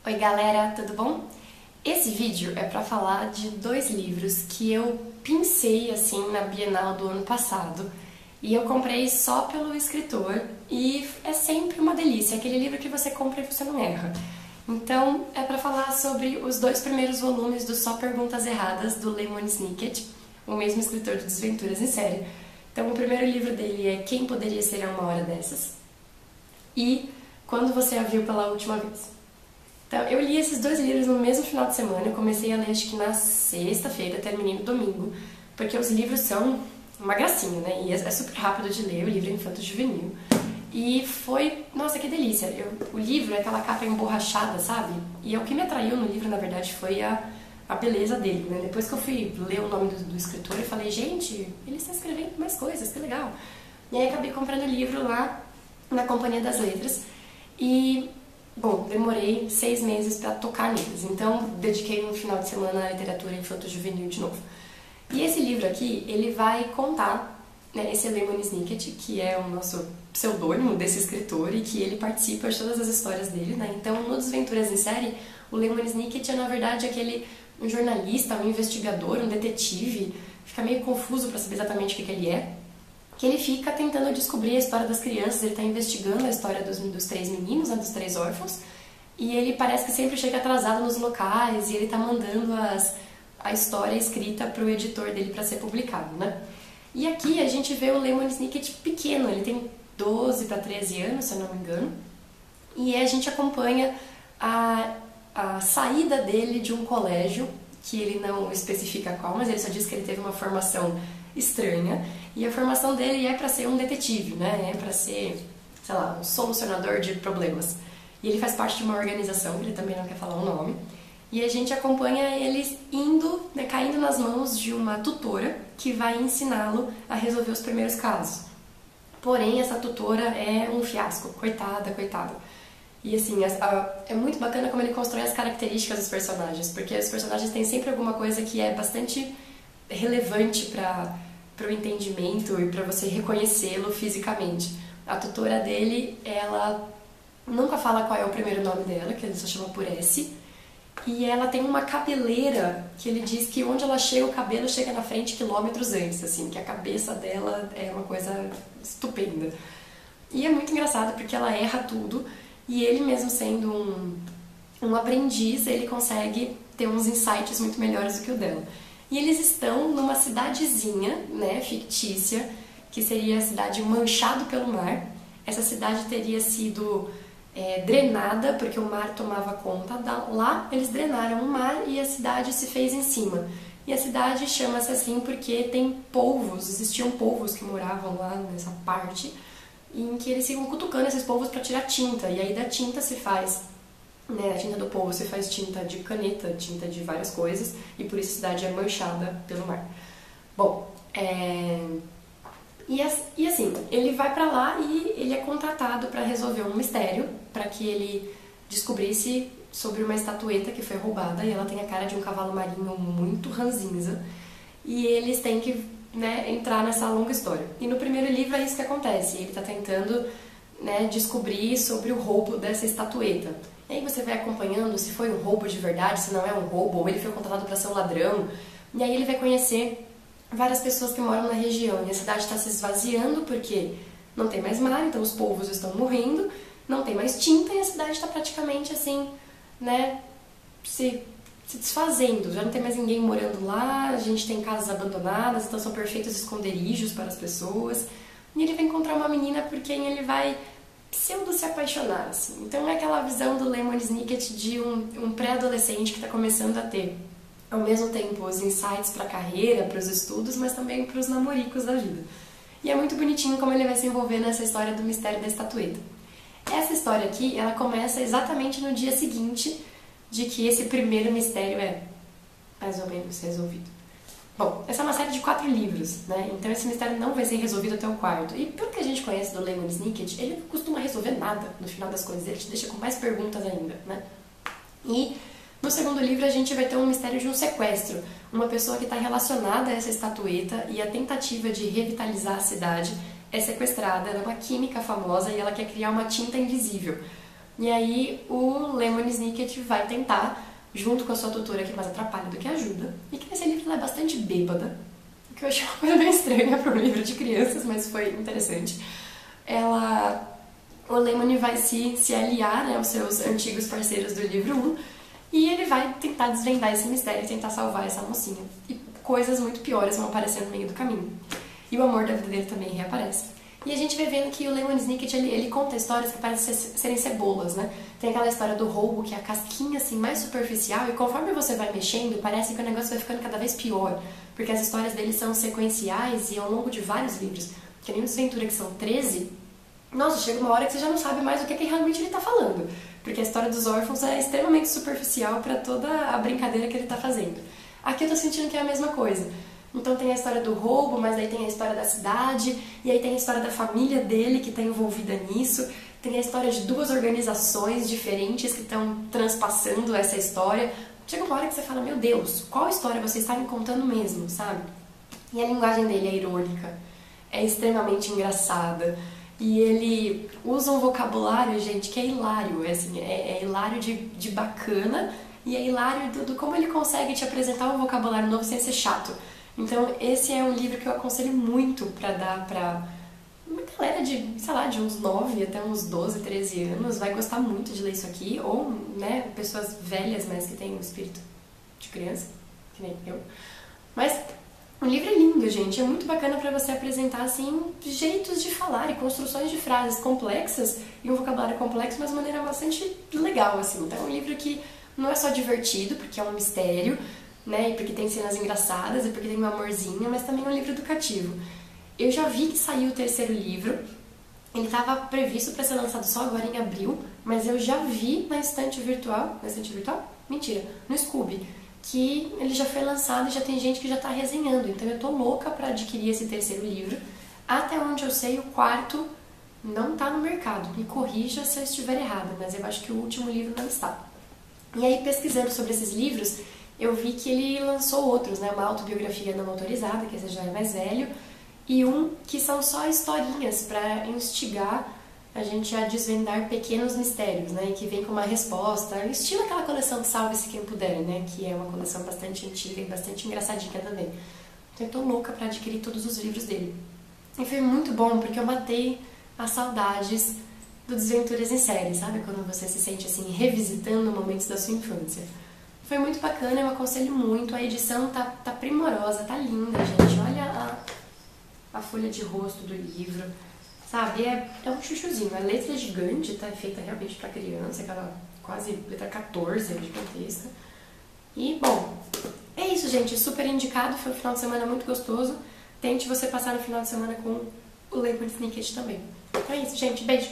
Oi galera, tudo bom? Esse vídeo é pra falar de dois livros que eu pincei assim na Bienal do ano passado e eu comprei só pelo escritor e é sempre uma delícia, é aquele livro que você compra e você não erra. Então é pra falar sobre os dois primeiros volumes do Só Perguntas Erradas do Lemon Snicket, o mesmo escritor do Desventuras em Série. Então o primeiro livro dele é Quem Poderia Ser a Uma Hora Dessas e Quando Você a Viu pela Última Vez. Então, eu li esses dois livros no mesmo final de semana, eu comecei a ler acho que na sexta-feira, terminei no domingo, porque os livros são uma gracinha, né? E é super rápido de ler, o livro é infanto-juvenil. E foi, nossa, que delícia! O livro é aquela capa emborrachada, sabe? E o que me atraiu no livro, na verdade, foi a beleza dele, né? Depois que eu fui ler o nome do escritor, eu falei, gente, ele está escrevendo mais coisas, que legal! E aí acabei comprando o livro lá na Companhia das Letras e... Bom, demorei 6 meses para tocar neles, então dediquei um final de semana à literatura infanto-juvenil de novo. E esse livro aqui, ele vai contar, né, esse Lemon Snicket, que é o nosso pseudônimo desse escritor e que ele participa de todas as histórias dele, né? Então, no Desventuras em Série, o Lemon Snicket é, na verdade, um jornalista, um investigador, um detetive, fica meio confuso para saber exatamente o que ele é, que ele fica tentando descobrir a história das crianças, ele está investigando a história dos três meninos, né, dos três órfãos, e ele parece que sempre chega atrasado nos locais, e ele está mandando a história escrita para o editor dele para ser publicado, né? E aqui a gente vê o Lemon Snicket pequeno, ele tem 12 para 13 anos, se eu não me engano, e a gente acompanha a saída dele de um colégio, que ele não especifica qual, mas ele só diz que ele teve uma formação estranha, e a formação dele é para ser um detetive, né? É para ser, sei lá, um solucionador de problemas. E ele faz parte de uma organização, que ele também não quer falar o nome, e a gente acompanha ele indo, né, caindo nas mãos de uma tutora que vai ensiná-lo a resolver os primeiros casos. Porém, essa tutora é um fiasco, coitada. E assim, é muito bacana como ele constrói as características dos personagens, porque os personagens têm sempre alguma coisa que é bastante relevante para o entendimento e para você reconhecê-lo fisicamente. A tutora dele, ela nunca fala qual é o primeiro nome dela, que ele só chama por S, e ela tem uma cabeleira que ele diz que onde ela chega, o cabelo chega na frente quilômetros antes, assim, que a cabeça dela é uma coisa estupenda. E é muito engraçado porque ela erra tudo, e ele mesmo sendo um aprendiz, ele consegue ter uns insights muito melhores do que o dela. E eles estão numa cidadezinha, né, fictícia, que seria a cidade Manchado pelo Mar. Essa cidade teria sido drenada, porque o mar tomava conta. Lá eles drenaram o mar e a cidade se fez em cima. E a cidade chama-se assim porque tem polvos, existiam polvos que moravam lá nessa parte, em que eles ficam cutucando esses polvos para tirar tinta. E aí da tinta se faz... a tinta do polvo se faz tinta de caneta, tinta de várias coisas, e por isso a cidade é manchada pelo mar. Bom, e assim, ele vai pra lá e ele é contratado para resolver um mistério, para que ele descobrisse sobre uma estatueta que foi roubada, e ela tem a cara de um cavalo marinho muito ranzinza, e eles têm que, né, entrar nessa longa história. E no primeiro livro é isso que acontece, ele está tentando, né, descobrir sobre o roubo dessa estatueta. E aí você vai acompanhando se foi um roubo de verdade, se não é um roubo, ou ele foi contratado para ser um ladrão. E aí ele vai conhecer várias pessoas que moram na região. E a cidade está se esvaziando porque não tem mais mar, então os polvos estão morrendo, não tem mais tinta e a cidade está praticamente assim, né, se desfazendo. Já não tem mais ninguém morando lá, a gente tem casas abandonadas, então são perfeitos esconderijos para as pessoas. E ele vai encontrar uma menina por quem ele vai pseudo se apaixonar, assim. Então é aquela visão do Lemon Snicket de um pré-adolescente que está começando a ter, ao mesmo tempo, os insights para a carreira, para os estudos, mas também para os namoricos da vida. E é muito bonitinho como ele vai se envolver nessa história do mistério da estatueta. Essa história aqui, ela começa exatamente no dia seguinte de que esse primeiro mistério é mais ou menos resolvido. Bom, essa é uma série de 4 livros, né? Então esse mistério não vai ser resolvido até o quarto. E pelo que a gente conhece do Lemon Snicket, ele não costuma resolver nada no final das coisas, ele te deixa com mais perguntas ainda, né? E no segundo livro a gente vai ter um mistério de um sequestro, uma pessoa que está relacionada a essa estatueta e a tentativa de revitalizar a cidade é sequestrada, ela é uma química famosa e ela quer criar uma tinta invisível. E aí o Lemony Snicket vai tentar, junto com a sua tutora, que mais atrapalha do que ajuda, e que nesse livro ela é bastante bêbada, o que eu achei uma coisa bem estranha para um livro de crianças, mas foi interessante. O Lemony vai se aliar, né, aos seus antigos parceiros do livro 1, e ele vai tentar desvendar esse mistério e tentar salvar essa mocinha. E coisas muito piores vão aparecer no meio do caminho. E o amor da vida dele também reaparece. E a gente vai vendo que o Lemony Snicket, ele conta histórias que parecem serem cebolas, né? Tem aquela história do roubo, que é a casquinha assim, mais superficial, e conforme você vai mexendo, parece que o negócio vai ficando cada vez pior. Porque as histórias dele são sequenciais e ao longo de vários livros. Que nem o Desventura, que são 13, nossa, chega uma hora que você já não sabe mais o que realmente ele tá falando. Porque a história dos órfãos é extremamente superficial para toda a brincadeira que ele tá fazendo. Aqui eu tô sentindo que é a mesma coisa. Então tem a história do roubo, mas daí tem a história da cidade, e aí tem a história da família dele que está envolvida nisso, tem a história de duas organizações diferentes que estão transpassando essa história. Chega uma hora que você fala, meu Deus, qual história você está me contando mesmo, sabe? E a linguagem dele é irônica, é extremamente engraçada, e ele usa um vocabulário, gente, que é hilário, é hilário de bacana, e é hilário do como ele consegue te apresentar um vocabulário novo sem ser chato. Então esse é um livro que eu aconselho muito pra dar pra uma galera de, sei lá, de uns 9 até uns 12, 13 anos, vai gostar muito de ler isso aqui, ou, né, pessoas velhas, mas que têm um espírito de criança, que nem eu. Mas o livro é lindo, gente, é muito bacana pra você apresentar, assim, jeitos de falar e construções de frases complexas e um vocabulário complexo, mas de maneira bastante legal, assim. Então é um livro que não é só divertido, porque é um mistério, né, e porque tem cenas engraçadas, e porque tem um amorzinho, mas também é um livro educativo. Eu já vi que saiu o terceiro livro, ele estava previsto para ser lançado só agora em abril, mas eu já vi na estante virtual, Mentira, no Scooby, que ele já foi lançado e já tem gente que já está resenhando, então eu tô louca para adquirir esse terceiro livro. Até onde eu sei, o quarto não está no mercado, me corrija se eu estiver errada, mas eu acho que o último livro não está. E aí, pesquisando sobre esses livros, eu vi que ele lançou outros, né? Uma autobiografia não autorizada, que esse já é mais velho, e um que são só historinhas para instigar a gente a desvendar pequenos mistérios, né? E que vem com uma resposta, estilo aquela coleção de Salve-se Quem Puder, né? Que é uma coleção bastante antiga e bastante engraçadinha também. Então eu tô louca para adquirir todos os livros dele. E foi muito bom, porque eu matei as saudades do Desventuras em Série, sabe? Quando você se sente assim, revisitando momentos da sua infância. Foi muito bacana, eu aconselho muito, a edição tá primorosa, tá linda, gente. Olha a folha de rosto do livro, sabe? É um chuchuzinho, a letra é gigante, tá feita realmente pra criança, aquela quase letra 14, gigantesca. E, bom, é isso, gente, super indicado, foi um final de semana muito gostoso. Tente você passar no final de semana com o Lemony Snicket também. Então é isso, gente, beijo!